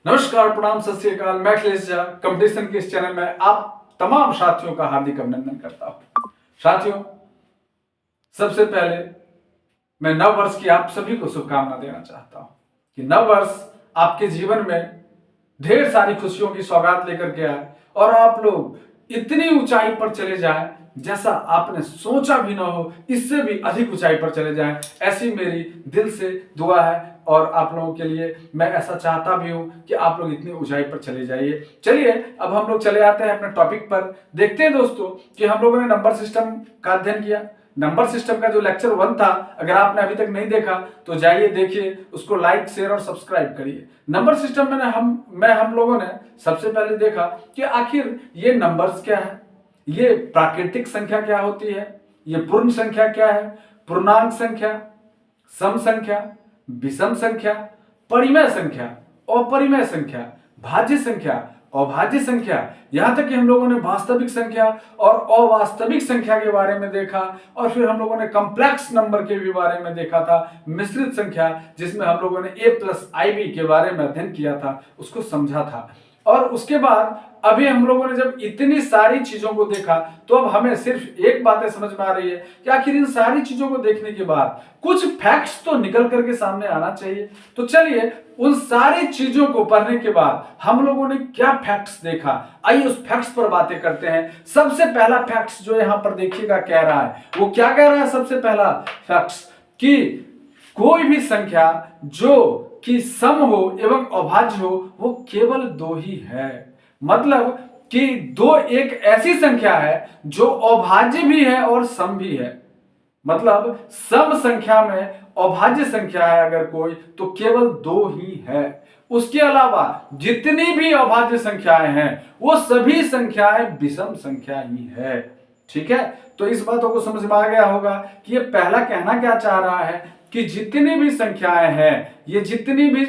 नमस्कार, प्रणाम, सत श्री अकाल। मैं अखिलेश झा कंपटीशन के इस चैनल में आप तमाम साथियों का हार्दिक अभिनंदन करता हूं। साथियों, सबसे पहले मैं नव वर्ष की आप सभी को शुभकामना देना चाहता हूं कि नव वर्ष आपके जीवन में ढेर सारी खुशियों की सौगात लेकर के आए और आप लोग इतनी ऊंचाई पर चले जाएं जैसा आपने सोचा भी ना हो, इससे भी अधिक ऊंचाई पर चले जाएं, ऐसी मेरी दिल से दुआ है। और आप लोगों के लिए मैं ऐसा चाहता भी हूं कि आप लोग इतनी ऊंचाई पर चले जाइए। चलिए अब हम लोग चले आते हैं अपने टॉपिक पर। देखते हैं दोस्तों कि हम लोगों ने नंबर सिस्टम का अध्ययन किया। नंबर सिस्टम का जो लेक्चर 1 था, अगर आपने अभी तक नहीं देखा तो जाइए देखिए, उसको लाइक शेयर और सब्सक्राइब करिए। नंबर सिस्टम में हम लोगों ने सबसे पहले देखा कि आखिर ये नंबर्स क्या है, ये प्राकृतिक संख्या क्या होती है, ये पूर्ण संख्या क्या है, पूर्णांक संख्या, सम संख्या, विषम संख्या, परिमेय संख्या, अपरिमेय संख्या, भाज्य संख्या, अभाज्य संख्या, यहां तक कि हम लोगों ने वास्तविक संख्या और अवास्तविक संख्या के बारे में देखा। और फिर हम लोगों ने कॉम्प्लेक्स नंबर के भी बारे में देखा था, मिश्रित संख्या, जिसमें हम लोगों ने a+ib के बारे में अध्ययन किया था, उसको समझा था। और उसके बाद अभी हम लोगों ने जब इतनी सारी चीजों को देखा तो अब हमें सिर्फ एक बातें समझ में आ रही है कि आखिर इन सारी चीजों को देखने के बाद कुछ फैक्ट्स तो निकल करके सामने आना चाहिए। तो चलिए उन सारी चीजों को पढ़ने के बाद हम लोगों ने क्या फैक्ट्स देखा, आइए उस फैक्ट्स पर बातें करते हैं। सबसे पहला फैक्ट्स जो यहां पर देखिएगा कह रहा है, वो क्या कह रहा है? सबसे पहला फैक्ट्स कि कोई भी संख्या जो कि सम हो एवं अभाज्य हो वो केवल 2 ही है। मतलब कि 2 एक ऐसी संख्या है जो अभाज्य भी है और सम भी है। मतलब सम संख्या में अभाज्य संख्या है अगर कोई, तो केवल 2 ही है। उसके अलावा जितनी भी अभाज्य संख्याएं हैं वो सभी संख्याएं विषम संख्या ही है। ठीक है, तो इस बातों को समझ में आ गया होगा कि ये पहला कहना क्या चाह रहा है कि जितनी भी संख्याएं हैं, ये जितनी भी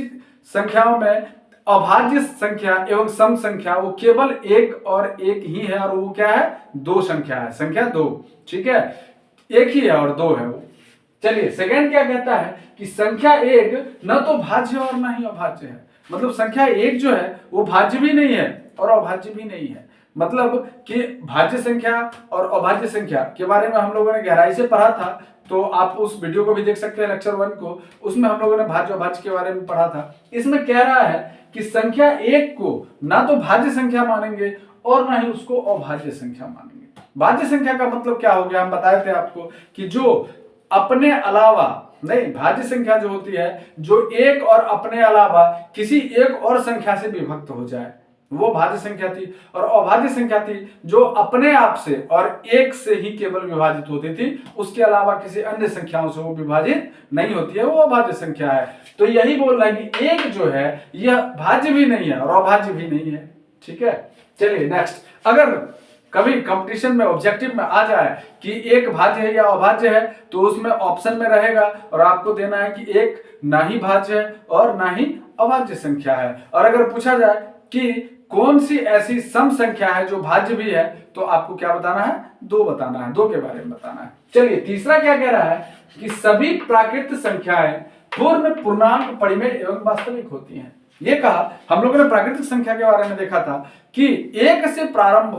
संख्याओं में अभाज्य संख्या एवं सम संख्या वो केवल एक और एक ही है, और वो क्या है? 2 संख्या है, संख्या 2। ठीक है, एक ही है और 2 है वो। चलिए सेकंड क्या कहता है कि संख्या 1 न तो भाज्य और न ही अभाज्य है। मतलब संख्या 1 जो है वो भाज्य भी नहीं है और अभाज्य भी नहीं है। मतलब कि भाज्य संख्या और अभाज्य संख्या के बारे में हम लोगों ने गहराई से पढ़ा था, तो आप उस वीडियो को भी देख सकते हैं, लेक्चर 1 को। उसमें हम लोगों ने भाज्य अभाज्य के बारे में पढ़ा था। इसमें कह रहा है कि संख्या 1 को ना तो भाज्य संख्या मानेंगे और ना ही उसको अभाज्य संख्या मानेंगे। भाज्य संख्या का मतलब क्या हो गया? हम बताए थे आपको कि जो अपने अलावा नहीं, भाज्य संख्या जो होती है जो एक और अपने अलावा किसी एक और संख्या से विभक्त हो जाए, वो भाज्य संख्या थी। और अभाज्य संख्या थी जो अपने आप से और एक से ही केवल विभाजित होती थी, उसके अलावा किसी अन्य संख्याओं से वो विभाजित नहीं होती है, वो अभाज्य संख्या है। तो यही बोल रहा है कि एक जो है यह भाज्य भी नहीं है और अभाज्य भी नहीं है। ठीक है, चलिए नेक्स्ट। अगर कभी कंपटीशन में ऑब्जेक्टिव में आ जाए कि एक भाज्य है या अभाज्य है, तो उसमें ऑप्शन में रहेगा और आपको देना है कि एक ना ही भाज्य है और ना ही अभाज्य संख्या है। और अगर पूछा जाए कि कौन सी ऐसी सम संख्या है जो भाज्य भी है, तो आपको क्या बताना है? 2 बताना है, 2 के बारे में बताना है। चलिए तीसरा क्या कह रहा है कि सभी प्राकृत संख्याएं पूर्ण, पूर्णांक, परिमेय एवं वास्तविक होती हैं। ये कहा। हम लोगों ने प्राकृतिक संख्या के बारे में देखा था कि 1 से प्रारंभ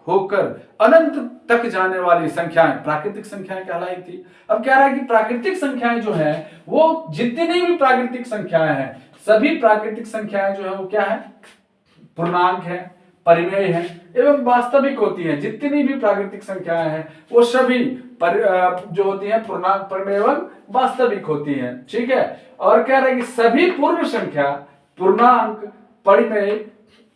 होकर अनंत तक जाने वाली संख्याएं प्राकृतिक संख्याएं कहलाई थी। अब कह रहा है कि प्राकृतिक संख्याएं जो है वो जितनी भी प्राकृतिक संख्याएं हैं, सभी प्राकृतिक संख्याएं जो है वो क्या है? पूर्णांक है, परिमेय है एवं वास्तविक होती हैं। जितनी भी प्राकृतिक संख्याएं हैं वो सभी जो होती हैं पूर्णांक, परिमेय एवं वास्तविक होती हैं। ठीक है, और कह रहे हैं कि सभी पूर्ण संख्या पूर्णांक, परिमेय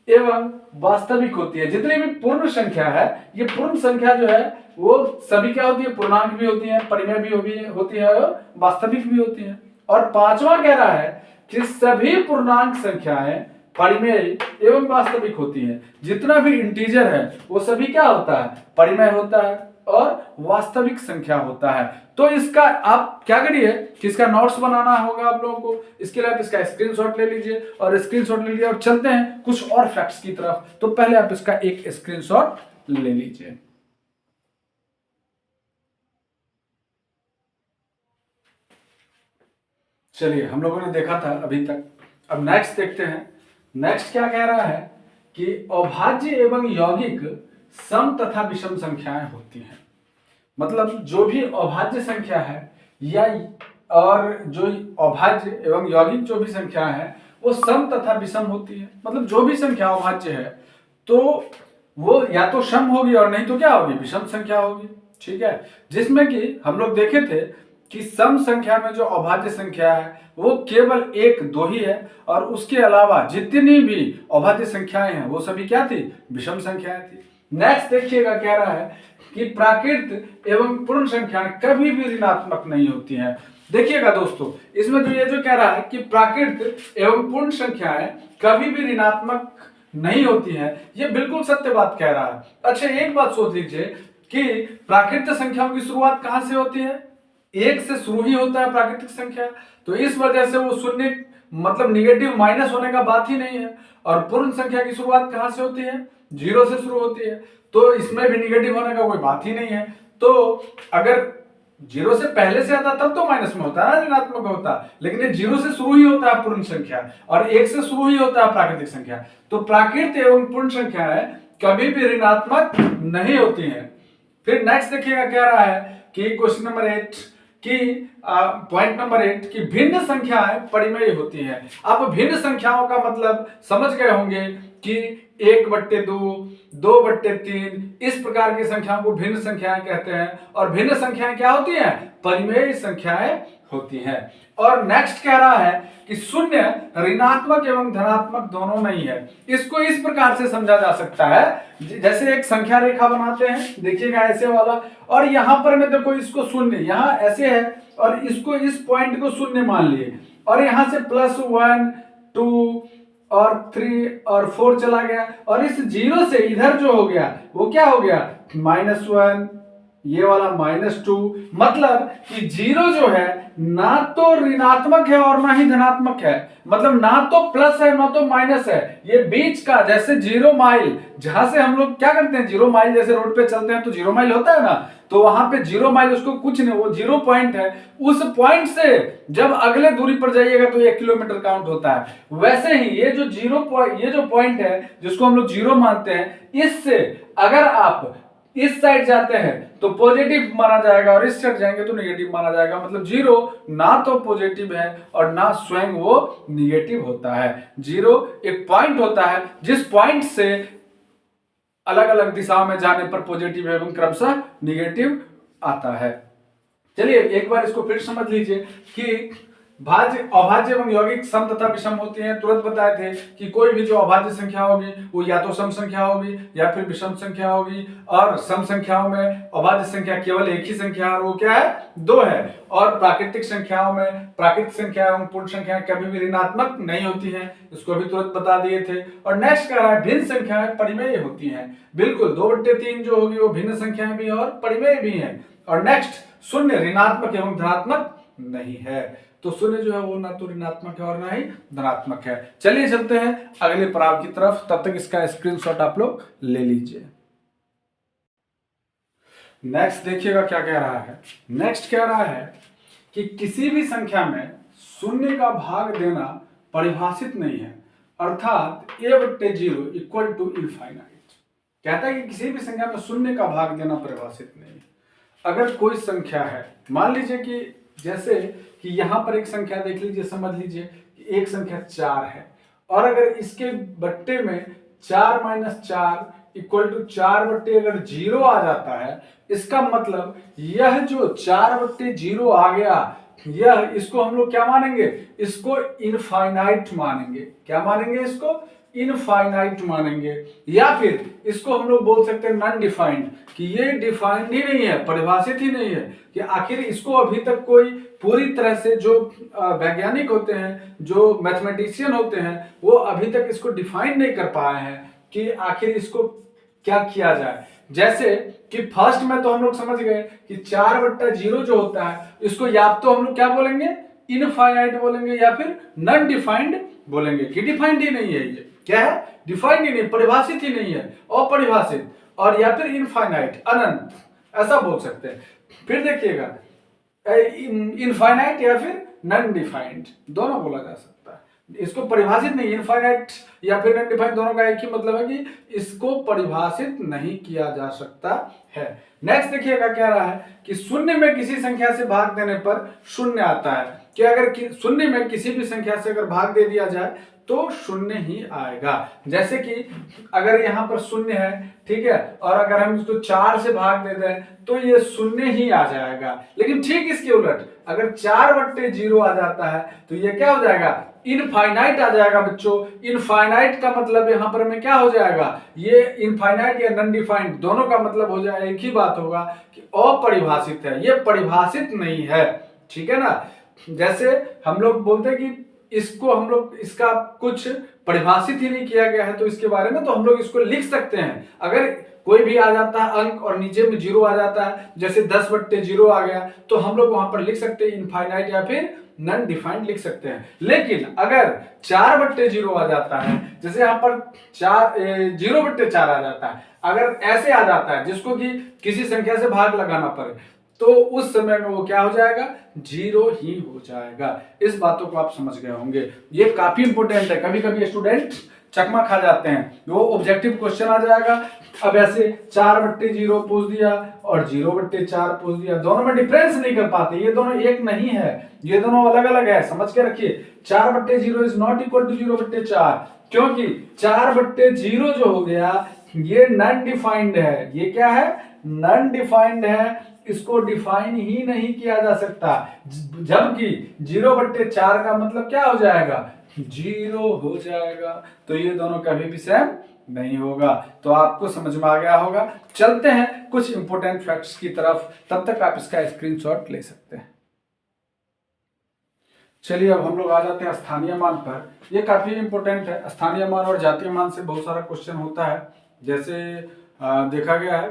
एवं वास्तविक होती है। जितनी भी पूर्ण संख्या है, ये पूर्ण संख्या जो है वो सभी क्या होती है? पूर्णांक भी होती है, परिमेय भी होती है और वास्तविक भी होती है। और पांचवा कह रहा है कि सभी पूर्णांक संख्याएं परिमेय एवं वास्तविक होती हैं। जितना भी इंटीजर है वो सभी क्या होता है? परिमेय होता है और वास्तविक संख्या होता है। तो इसका आप क्या करिए कि इसका नोट्स बनाना होगा आप लोगों को। इसके लिए आप इसका स्क्रीनशॉट ले लीजिए, और स्क्रीनशॉट ले लीजिए और चलते हैं कुछ और फैक्ट्स की तरफ। तो पहले आप इसका एक स्क्रीनशॉट ले लीजिए। चलिए हम लोगों ने देखा था अभी तक, अब नेक्स्ट देखते हैं। नेक्स्ट क्या कह रहा है कि अभाज्य एवं यौगिक सम तथा विषम संख्याएं होती हैं। मतलब जो भी अभाज्य संख्या है या और जो अभाज्य एवं यौगिक जो भी संख्या है वो सम तथा विषम होती है। मतलब जो भी संख्या अभाज्य है तो वो या तो सम होगी और नहीं तो क्या होगी, विषम संख्या होगी। ठीक है, जिसमें कि हम लोग देखे थे कि सम संख्या में जो अभाज्य संख्या है वो केवल एक दो ही है और उसके अलावा जितनी भी अभाज्य संख्याएं हैं वो सभी क्या थी, विषम संख्याएं थी। नेक्स्ट देखिएगा, कह रहा है कि प्राकृत एवं पूर्ण संख्याएं कभी भी ऋणात्मक नहीं होती हैं। देखिएगा दोस्तों, इसमें तो ये जो कह रहा है कि प्राकृत एवं पूर्ण संख्याएं कभी भी ऋणात्मक नहीं होती है, ये बिल्कुल सत्य बात कह रहा है। अच्छा एक बात सोच लीजिए कि प्राकृतिक संख्याओं की शुरुआत कहां से होती है, एक से शुरू ही होता है प्राकृतिक संख्या, तो इस वजह से वो शून्य मतलब निगेटिव माइनस होने का बात ही नहीं है। और पूर्ण संख्या की शुरुआत कहां से होती है, जीरो से शुरू होती है, तो इसमें भी निगेटिव होने का कोई बात ही नहीं है। तो अगर जीरो से पहले से आता तब तो माइनस में होता है, ऋणात्मक होता है, लेकिन ये जीरो से शुरू ही होता है पूर्ण संख्या और एक से शुरू ही होता है प्राकृतिक संख्या। तो प्राकृतिक एवं पूर्ण संख्याएं कभी भी ऋणात्मक नहीं होती हैं। फिर नेक्स्ट देखिएगा, कह रहा है कि क्वेश्चन नंबर 8 कि पॉइंट नंबर 8 कि भिन्न संख्याएं परिमेय होती हैं। अब भिन्न संख्याओं का मतलब समझ गए होंगे कि 1/2, 2/3 इस प्रकार की संख्याओं को भिन्न संख्याएं कहते हैं। और भिन्न संख्याएं क्या होती हैं, परिमेय संख्याएं होती हैं। और नेक्स्ट कह रहा है कि शून्य ऋणात्मक एवं धनात्मक दोनों नहीं है। इसको इस प्रकार से समझा जा सकता है, जैसे एक संख्या रेखा बनाते हैं, देखिएगा ऐसे वाला, और यहां पर मैं देखो इसको शून्य यहां ऐसे है और इसको इस पॉइंट को शून्य मान लिए और यहां से +1 2 और 3 और 4 चला गया और इस जीरो से इधर जो हो गया वो क्या हो गया, -1, ये वाला -2। मतलब कि जीरो जो है ना तो ऋणात्मक है और ना ही धनात्मक है, मतलब ना तो प्लस है ना तो माइनस है, ये बीच का, जैसे 0 माइल, जहां से हम लोग क्या करते हैं 0 माइल, जैसे रोड पे चलते हैं तो 0 माइल होता है ना, तो वहां पे 0 माइल उसको कुछ नहीं, वो 0 पॉइंट है, उस पॉइंट से जब अगले दूरी पर जाइएगा तो 1 किलोमीटर काउंट होता है। वैसे ही ये जो ये जो पॉइंट है जिसको हम लोग 0 मानते हैं, इससे अगर आप इस साइड जाते हैं तो पॉजिटिव माना जाएगा और इस साइड जाएंगे तो नेगेटिव माना जाएगा। मतलब जीरो ना तो पॉजिटिव है और ना स्वयं वो निगेटिव होता है। जीरो एक पॉइंट होता है जिस पॉइंट से अलग अलग दिशाओं में जाने पर पॉजिटिव एवं क्रमशः निगेटिव आता है। चलिए एक बार इसको फिर समझ लीजिए कि भाज्य अभाज्य एवं यौगिक सम तथा विषम होती हैं। तुरंत बताए थे कि कोई भी जो अभाज्य संख्या होगी वो या तो सम संख्या होगी या फिर विषम संख्या होगी, और सम संख्याओं में अभाज्य संख्या केवल एक ही संख्या है, वो क्या है, 2 है। और प्राकृतिक संख्याओं में प्राकृतिक संख्या एवं पूर्ण संख्याएं कभी भी ऋणात्मक नहीं होती हैं, इसको भी तुरंत बता दिए थे। और नेक्स्ट कह रहा है भिन्न संख्याएं परिमेय होती हैं। बिल्कुल 2/3 जो होगी वो भिन्न संख्याएं भी और परिमेय भी है। और नेक्स्ट शून्य ऋणात्मक एवं धनात्मक नहीं है, तो शून्य जो है वो ना तो ऋणात्मक है और ना ही धनात्मक है। चलिए चलते हैं अगले पड़ाव की तरफ, तब तक इसका स्क्रीनशॉट आप लोग ले लीजिए। नेक्स्ट देखिएगा क्या कह रहा है। नेक्स्ट कह रहा है कि किसी भी संख्या में शून्य का भाग देना परिभाषित नहीं है, अर्थात a/0 इक्वल टू इनफाइनाइट। कहता है कि किसी भी संख्या में शून्य का भाग देना परिभाषित नहीं है। अगर कोई संख्या है, मान लीजिए कि जैसे कि यहां पर एक संख्या देख लीजिए, समझ लीजिए कि एक संख्या 4 है और अगर इसके बट्टे में 4 - 4 इक्वल टू 4/, अगर 0 आ जाता है, इसका मतलब यह जो 4/0 आ गया, यह इसको हम लोग क्या मानेंगे, इसको इनफाइनाइट मानेंगे। क्या मानेंगे, इसको इनफाइनाइट मानेंगे। या फिर इसको हम लोग बोल सकते हैं नॉन डिफाइंड, कि ये डिफाइंड ही नहीं है, परिभाषित ही नहीं है, कि आखिर इसको अभी तक कोई पूरी तरह से जो वैज्ञानिक होते हैं, जो मैथमेटिशियन होते हैं, वो अभी तक इसको डिफाइन नहीं कर पाए हैं कि आखिर इसको क्या किया जाए। जैसे कि फर्स्ट में तो हम लोग समझ गए कि 4/0 जो होता है इसको या तो हम लोग क्या बोलेंगे, इनफाइनाइट बोलेंगे, या फिर नॉन डिफाइंड बोलेंगे, कि डिफाइंड ही नहीं है। ये क्या है, डिफाइंड ही नहीं, परिभाषित ही नहीं है, अपरिभाषित, और या फिर इनफाइनाइट, अनंत, ऐसा बोल सकते हैं। फिर देखिएगा इनफाइनाइट या फिर नॉन डिफाइंड दोनों बोला जा सकता है। इसको परिभाषित नहीं, इनफाइनाइट या फिर अनडिफाइंड दोनों का एक ही मतलब है कि इसको परिभाषित नहीं किया जा सकता है। नेक्स्ट देखिएगा क्या रहा है कि शून्य में किसी संख्या से भाग देने पर शून्य आता है कि अगर शून्य में किसी भी संख्या से अगर भाग दे दिया जाए तो शून्य ही आएगा। जैसे कि अगर यहाँ पर शून्य है, ठीक है, और अगर हम इसको 4 से भाग दे दें तो ये शून्य ही आ जाएगा। लेकिन ठीक इसके उलट अगर 4/0 आ जाता है तो ये क्या हो जाएगा, इनफाइनाइट आ जाएगा बच्चों। इनफाइनाइट का मतलब यहाँ पर में क्या हो जाएगा, ये इनफाइनाइट या नॉन डिफाइंड दोनों का मतलब हो जाएगा, एक ही बात होगा कि अपरिभाषित है, ये परिभाषित नहीं है, ठीक है ना। जैसे हम लोग बोलते हैं कि इसको हम लोग इसका कुछ परिभाषित ही नहीं किया गया है तो इसके बारे में तो हम लोग इसको लिख सकते हैं। अगर कोई भी आ जाता है अंक और नीचे में 0 आ जाता है, जैसे 10/0 आ गया, तो हम लोग वहां पर लिख सकते हैं इनफाइनाइट या फिर नॉन डिफाइंड लिख सकते हैं। लेकिन अगर 4/0 आ जाता है, जैसे यहाँ पर 0/4 आ जाता है, अगर ऐसे आ जाता है जिसको कि किसी संख्या से भाग लगाना पड़े, तो उस समय में वो क्या हो जाएगा, 0 ही हो जाएगा। इस बातों को आप समझ गए होंगे, ये काफी इंपोर्टेंट है। कभी कभी स्टूडेंट चकमा खा जाते हैं, वो ऑब्जेक्टिव क्वेश्चन आ जाएगा, अब ऐसे 4/0 पूछ दिया और 0/4 पूछ दिया, दोनों में डिफरेंस नहीं कर पाते, ये दोनों एक नहीं है, ये दोनों अलग अलग है, समझ के रखिए। 4/0 इज नॉट इक्वल टू 0/4, क्योंकि 4/0 जो हो गया ये नॉन डिफाइंड है। ये क्या है, नॉन डिफाइंड है, इसको डिफाइन ही नहीं किया जा सकता। जबकि 0/4 का मतलब क्या हो जाएगा, 0 हो जाएगा। तो ये दोनों कभी भी सेम नहीं होगा। तो आपको समझ में आ गया होगा। चलते हैं कुछ इंपोर्टेंट फैक्ट्स की तरफ, तब तक आप इसका स्क्रीनशॉट ले सकते हैं। चलिए अब हम लोग आ जाते हैं स्थानीय मान पर। ये काफी इंपोर्टेंट है, स्थानीय मान और जातीय मान से बहुत सारा क्वेश्चन होता है। जैसे देखा गया है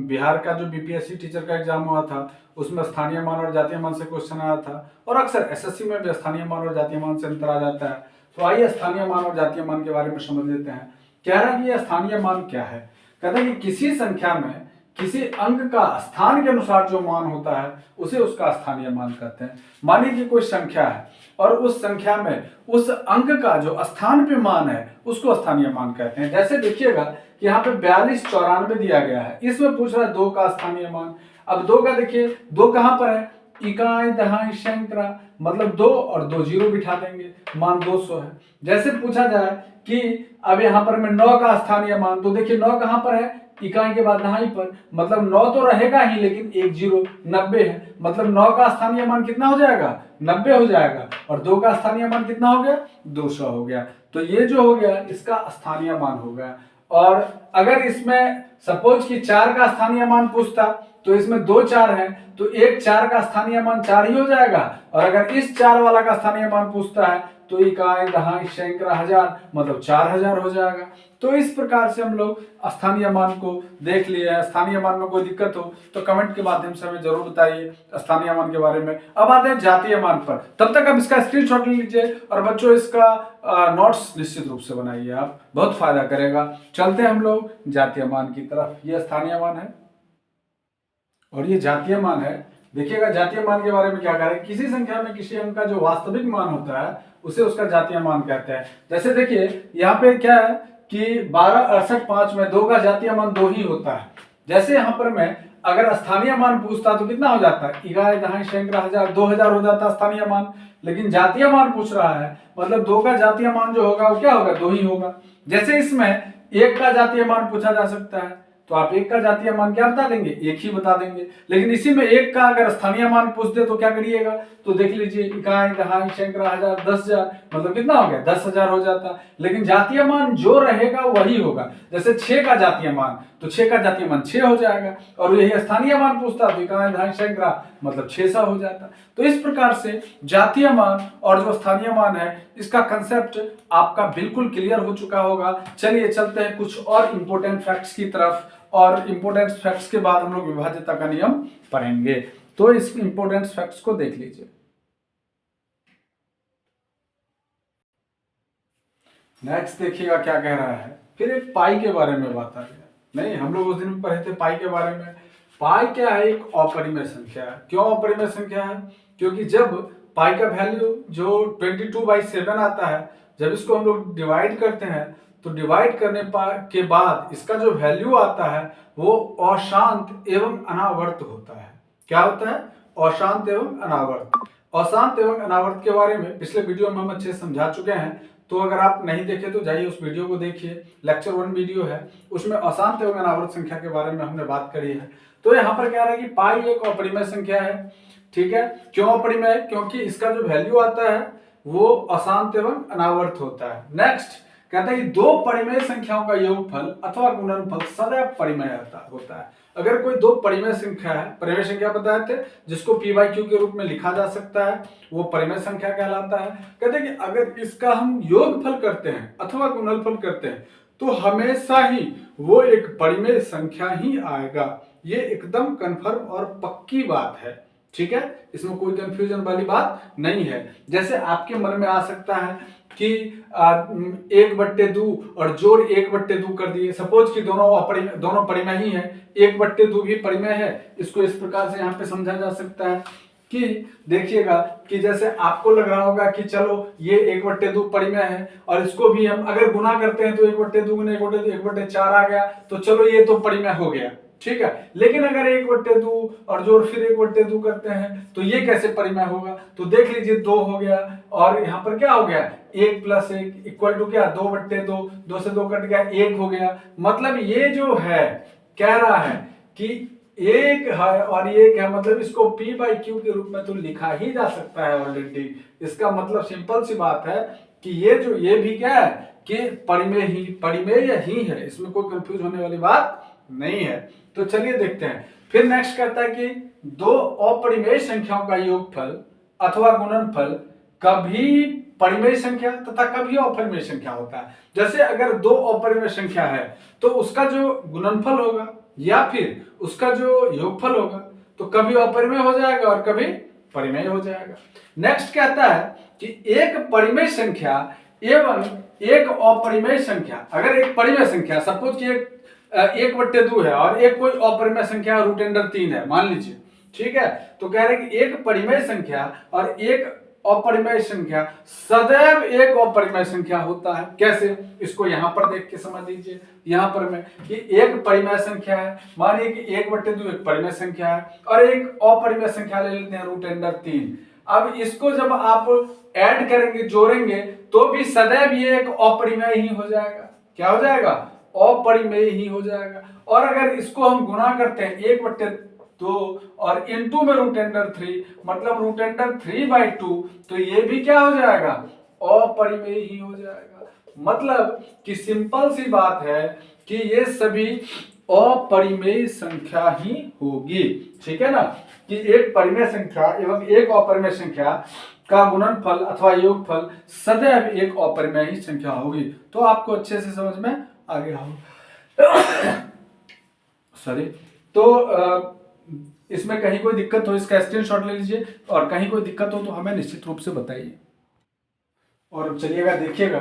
बिहार का जो बीपीएससी टीचर का एग्जाम हुआ था उसमें स्थानीय मान और जातीय मान से क्वेश्चन आया था, और अक्सर एसएससी में भी स्थानीय मान और जातीय मान से अंतर आ जाता है। तो आइए स्थानीय मान और जातीय मान के बारे में समझ लेते हैं। कह रहा है कि यह स्थानीय मान क्या है, कहते हैं कि किसी संख्या में किसी अंक का स्थान के अनुसार जो मान होता है उसे उसका स्थानीय मान कहते हैं। मानिए कि कोई संख्या है और उस संख्या में उस अंक का जो स्थान पे मान है उसको स्थानीय मान कहते हैं। जैसे देखिएगा कि यहाँ पे 4294 दिया गया है, इसमें पूछ रहा है 2 का स्थानीय मान। अब 2 का देखिए 2 कहाँ पर है, इकाई दहाई सैकड़ा, मतलब 2 और 2 0 बिठा देंगे, मान 200 है। जैसे पूछा जाए कि अब यहाँ पर मैं 9 का स्थानीय मान, तो देखिए 9 कहाँ पर है, इकाई के बाद दहाई पर, मतलब 9 तो रहेगा ही लेकिन 1 0 90 है, मतलब 9 का स्थानीय मान कितना हो जाएगा, 90 हो जाएगा, और 2 का स्थानीय मान कितना हो गया, 200 हो गया। तो ये जो हो गया इसका स्थानीय मान हो गया। और अगर इसमें सपोज कि 4 का स्थानीय मान पूछता तो इसमें 2 4 है, तो एक 4 का स्थानीय मान 4 ही हो जाएगा, और अगर इस 4 वाला का स्थानीय मान पूछता है तो इकाई दहाई सैकड़ा हजार, मतलब 4000 हो जाएगा। तो इस प्रकार से हम लोग स्थानीय मान को देख लिए हैं। स्थानीय मान में कोई दिक्कत हो तो कमेंट के माध्यम से हमें जरूर बताइए स्थानीय मान के बारे में। अब आते हैं जातीय मान पर, तब तक आप इसका स्क्रीनशॉट ले लीजिए और बच्चों इसका नोट्स निश्चित रूप से बनाइए, आप बहुत फायदा करेगा। चलते हैं हम लोग जातीय मान की तरफ। ये स्थानीय मान है और ये जातीय मान है। देखिएगा जातीय मान के बारे में क्या कह रहे हैं, किसी संख्या में किसी अंक का जो वास्तविक मान होता है उसे उसका जातीय मान कहते हैं। जैसे देखिए यहाँ पे क्या है कि 12 68 5 में 2 का जातीय मान 2 ही होता है। जैसे यहाँ पर मैं अगर स्थानीय मान पूछता तो कितना हो जाता है, इकाई दहाई सैकड़ा हजार, 2000 हो जाता है स्थानीय मान। लेकिन जातीय मान पूछ रहा है, मतलब 2 का जातीय मान जो होगा वो क्या होगा, 2 ही होगा। जैसे इसमें 1 का जातीय मान पूछा जा सकता है तो आप 1 का जातीय मान क्या बता देंगे, 1 ही बता देंगे। लेकिन इसी में 1 का अगर स्थानीय मान पूछ दे तो क्या करिएगा, तो देख लीजिए इकाई दहाई सैकड़ा हजार, 10,000, मतलब कितना हो गया, 10,000 हो जाता। लेकिन जातीय मान जो रहेगा वही होगा। जैसे 6 का जातीय मान, तो 6 का जातीय मान 6 हो जाएगा, और यही स्थानीय मान पूछता तो इकाई दहाई सैकड़ा मतलब 600 हो जाता। तो इस प्रकार से जातीय मान और जो स्थानीय मान है इसका कंसेप्ट आपका बिल्कुल क्लियर हो चुका होगा। चलिए चलते हैं कुछ और इंपोर्टेंट फैक्ट्स की तरफ, और इंपोर्टेंट फैक्ट्स के बाद हम लोग विभाज्यता का नियम पढ़ेंगे। तो इस इंपोर्टेंट फैक्ट्स को देख लीजिए। नेक्स्ट देखिएगा क्या कह रहा है, फिर एक पाई के बारे में बात आ गया। नहीं, हम लोग उस दिन पढ़े थे पाई के बारे में। पाई क्या है, एक अपरिमेय संख्या है। क्यों अपरिमेय संख्या है, क्योंकि जब पाई का वैल्यू जो 22/7 आता है, जब इसको हम लोग डिवाइड करते हैं तो डिवाइड करने के बाद इसका जो वैल्यू आता है वो अशांत एवं अनावर्त होता है। क्या होता है? अशांत एवं अनावर्त। अशांत एवं अनावर्त के बारे में पिछले वीडियो में हम अच्छे से समझा चुके हैं, तो अगर आप नहीं देखे तो जाइए उस वीडियो को देखिए। लेक्चर 1 वीडियो है, उसमें अशांत एवं अनावर्त संख्या के बारे में हमने बात करी है। तो यहाँ पर क्या रहा कि पाई एक अपरिमेय संख्या है, ठीक है। क्यों अपरिमेय? क्योंकि इसका जो वैल्यू आता है वो अशांत एवं अनावर्त होता है। नेक्स्ट कहता है कि दो परिमेय संख्याओं का योगफल अथवा गुणनफल सदैव परिमेय होता है। अगर कोई दो परिमेय संख्या है, परिमेय संख्या बताए थे जिसको p/q के रूप में लिखा जा सकता है, वो परिमेय संख्या कहलाता है। कहते हैं कि अगर इसका हम योगफल करते हैं अथवा गुणनफल करते हैं तो हमेशा ही वो एक परिमेय संख्या ही आएगा। ये एकदम कन्फर्म और पक्की बात है, ठीक है। इसमें कोई कंफ्यूजन वाली बात नहीं है। जैसे आपके मन में आ सकता है कि 1/2 और जोड़ 1/2 कर दिए, सपोज कि दोनों परिमेय ही है, 1/2 भी परिमेय है। इसको इस प्रकार से यहाँ पे समझा जा सकता है कि देखिएगा कि जैसे आपको लग रहा होगा कि चलो ये 1/2 परिमेय है और इसको भी हम अगर गुना करते हैं तो 1/2 गुना 1/4 आ गया, तो चलो ये तो परिमेय हो गया, ठीक है। लेकिन अगर 1/2 और जोड़ फिर 1/2 करते हैं तो ये कैसे परिमेय होगा? तो देख लीजिए 2 हो गया और यहाँ पर क्या हो गया, 1 + 1 इक्वल टू क्या, 2/2, 2 से 2 कट गया, 1 हो गया। मतलब ये जो है कह रहा है कि 1 है और 1 है, मतलब इसको p/q के रूप में तो लिखा ही जा सकता है ऑलरेडी। इसका मतलब सिंपल सी बात है कि ये भी क्या है कि परिमेय ही है, इसमें कोई कंफ्यूज होने वाली बात नहीं है। तो चलिए देखते हैं। फिर नेक्स्ट कहता है कि दो अपरिमेय संख्याओं का योगफल अथवा गुणनफल कभी परिमेय संख्या तथा कभी अपरिमेय संख्या होता है। जैसे अगर दो अपरिमेय संख्या है तो उसका जो गुणनफल होगा या फिर उसका जो योगफल होगा तो कभी अपरिमेय हो जाएगा और कभी परिमेय हो जाएगा। नेक्स्ट कहता है कि एक परिमेय संख्या एवं एक अपरिमेय संख्या, अगर एक परिमेय संख्या सपोज कि 1/2 है और एक कोई अपरिमेय संख्या √3 है मान लीजिए, ठीक है। तो कह रहे हैं कि एक परिमेय संख्या और एक अपरिमेय संख्या सदैव एक अपरिमेय संख्या होता है। कैसे? इसको यहां पर देख के समझ लीजिए। यहां पर में कि एक परिमेय संख्या है, मानिए कि 1/2 एक परिमेय संख्या है और एक अपरिमेय संख्या ले लेते हैं √3। अब इसको जब आप ऐड करेंगे, जोड़ेंगे, तो भी सदैव ये एक अपरिमेय ही हो जाएगा। क्या हो जाएगा? अपरिमेय ही हो जाएगा। और अगर इसको हम गुना करते हैं 1/2 और इनटू में √3 मतलब √3/2, तो ये भी क्या हो जाएगा? अपरिमेय ही हो जाएगा। मतलब कि सिंपल सी बात है कि ये सभी अपरिमेय संख्या ही होगी, ठीक है ना। कि एक परिमेय संख्या एवं एक अपरिमेय संख्या का गुणनफल अथवा योगफल सदैव एक अपरिमेय ही संख्या होगी। तो आपको अच्छे से समझ में आ गया हो। सॉरी। तो इसमें कहीं कोई दिक्कत हो इसका स्क्रीनशॉट ले लीजिए और कहीं कोई दिक्कत हो तो हमें निश्चित रूप से बताइए। और चलिएगा देखिएगा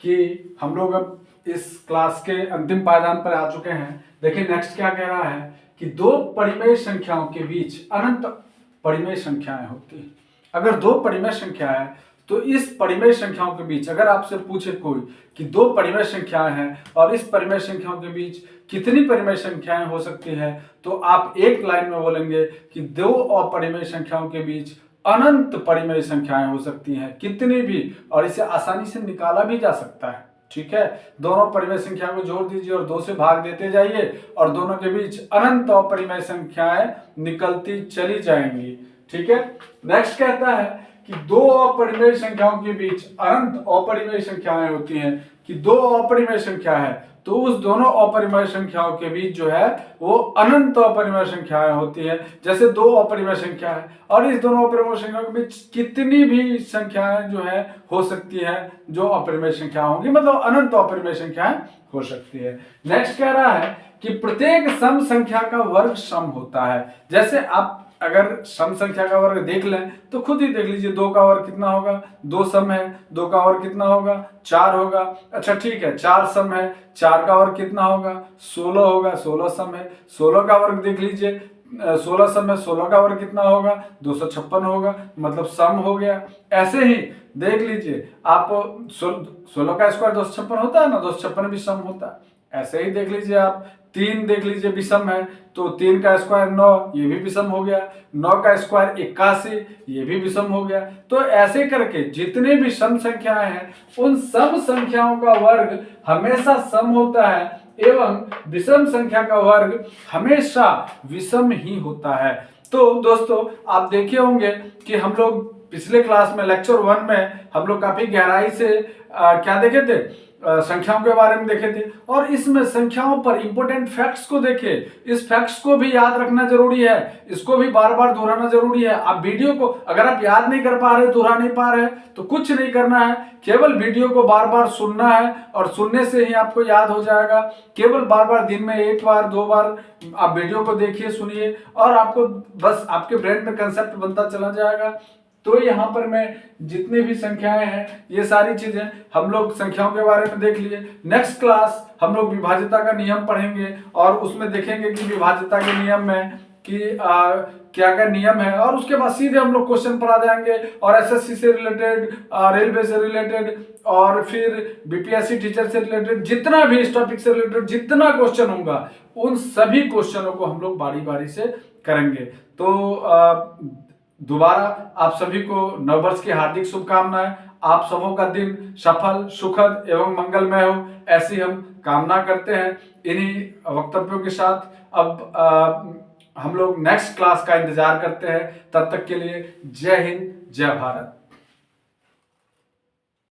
कि हम लोग अब इस क्लास के अंतिम पायदान पर आ चुके हैं। देखिए नेक्स्ट क्या कह रहा है कि दो परिमेय संख्याओं के बीच अनंत परिमेय संख्याएं होती हैं। अगर दो परिमेय संख्या है तो इस परिमेय संख्याओं के बीच अगर आपसे पूछे कोई कि दो परिमेय संख्याएं हैं और इस परिमेय संख्याओं के बीच कितनी परिमेय संख्याएं हो सकती हैं, तो आप एक लाइन में बोलेंगे कि दो अपरिमेय संख्याओं के बीच अनंत परिमेय संख्याएं हो सकती हैं, कितनी भी, और इसे आसानी से निकाला भी जा सकता है, ठीक है। दोनों परिमेय संख्या को जोड़ दीजिए और 2 से भाग देते जाइए और दोनों के बीच अनंत अपरिमेय संख्याएं निकलती चली जाएंगी, ठीक है। नेक्स्ट कहता है कि दो अपरिमेय संख्याओं के बीच अनंत अपरिमेय संख्याएं होती हैं। कि दो अपरिमेय संख्या है तो उस दोनों अपरिमेय संख्याओं के बीच जो है वो अनंत अपरिमेय संख्याएं होती है। जैसे दो अपरिमेय संख्या है और इस दोनों अपरिमेय संख्याओं के बीच कितनी भी संख्याएं जो है हो सकती है जो अपरिमेय संख्या होंगी, मतलब अनंत अपरिमेय संख्याएं हो सकती है। नेक्स्ट कह रहा है कि प्रत्येक सम संख्या का वर्ग सम होता है। जैसे आप अगर सम संख्या का वर्ग देख लें तो खुद ही देख लीजिए, 2 का वर्ग कितना होगा, 2 सम है, 2 का वर्ग कितना होगा, 4 होगा। अच्छा ठीक है, 4 सम है, 4 का वर्ग कितना होगा, 16 होगा, 16 सम है। 16 का वर्ग देख लीजिए, 16 सम में 16 का वर्ग कितना होगा, 256 होगा, मतलब सम हो गया। ऐसे ही देख लीजिए आप 16 का स्क्वायर 256 होता है ना, 256 भी सम होता है। ऐसे ही देख लीजिए आप 3 देख लीजिए विषम है, तो 3 का स्क्वायर 9, ये भी विषम हो गया। 9 का स्क्वायर 81, ये भी विषम हो गया। तो ऐसे करके जितने भी सम संख्याएं हैं उन सब संख्याओं का वर्ग हमेशा सम होता है एवं विषम संख्या का वर्ग हमेशा विषम ही होता है। तो दोस्तों आप देखे होंगे कि हम लोग पिछले क्लास में लेक्चर 1 में हम लोग काफी गहराई से क्या देखे थे, संख्याओं के बारे में देखे थे, और इसमें संख्याओं पर इंपॉर्टेंट फैक्ट्स को देखे। इस फैक्ट्स को भी याद रखना जरूरी है, इसको भी बार बार दोहराना जरूरी है। आप वीडियो को अगर आप याद नहीं कर पा रहे, दोहरा नहीं पा रहे, तो कुछ नहीं करना है, केवल वीडियो को बार बार सुनना है और सुनने से ही आपको याद हो जाएगा। केवल बार बार दिन में 1 बार 2 बार आप वीडियो को देखिए, सुनिए, और आपको बस आपके ब्रेन में कंसेप्ट बनता चला जाएगा। तो यहाँ पर मैं जितनी भी संख्याएं हैं ये सारी चीजें हम लोग संख्याओं के बारे में देख लिए। नेक्स्ट क्लास हम लोग विभाज्यता का नियम पढ़ेंगे और उसमें देखेंगे कि विभाज्यता के नियम में कि क्या क्या नियम है, और उसके बाद सीधे हम लोग क्वेश्चन पर आ जाएंगे और एसएससी से रिलेटेड, रेलवे से रिलेटेड, और फिर बीपीएससी टीचर से रिलेटेड, जितना भी इस टॉपिक से रिलेटेड जितना क्वेश्चन होगा उन सभी क्वेश्चनों को हम लोग बारी बारी से करेंगे। तो दोबारा आप सभी को नववर्ष की हार्दिक शुभकामनाएं। आप सबों का दिन सफल, सुखद एवं मंगलमय हो, ऐसी हम कामना करते हैं। इन्हीं वक्तव्यों के साथ अब हम लोग नेक्स्ट क्लास का इंतजार करते हैं। तब तक के लिए जय हिंद, जय भारत।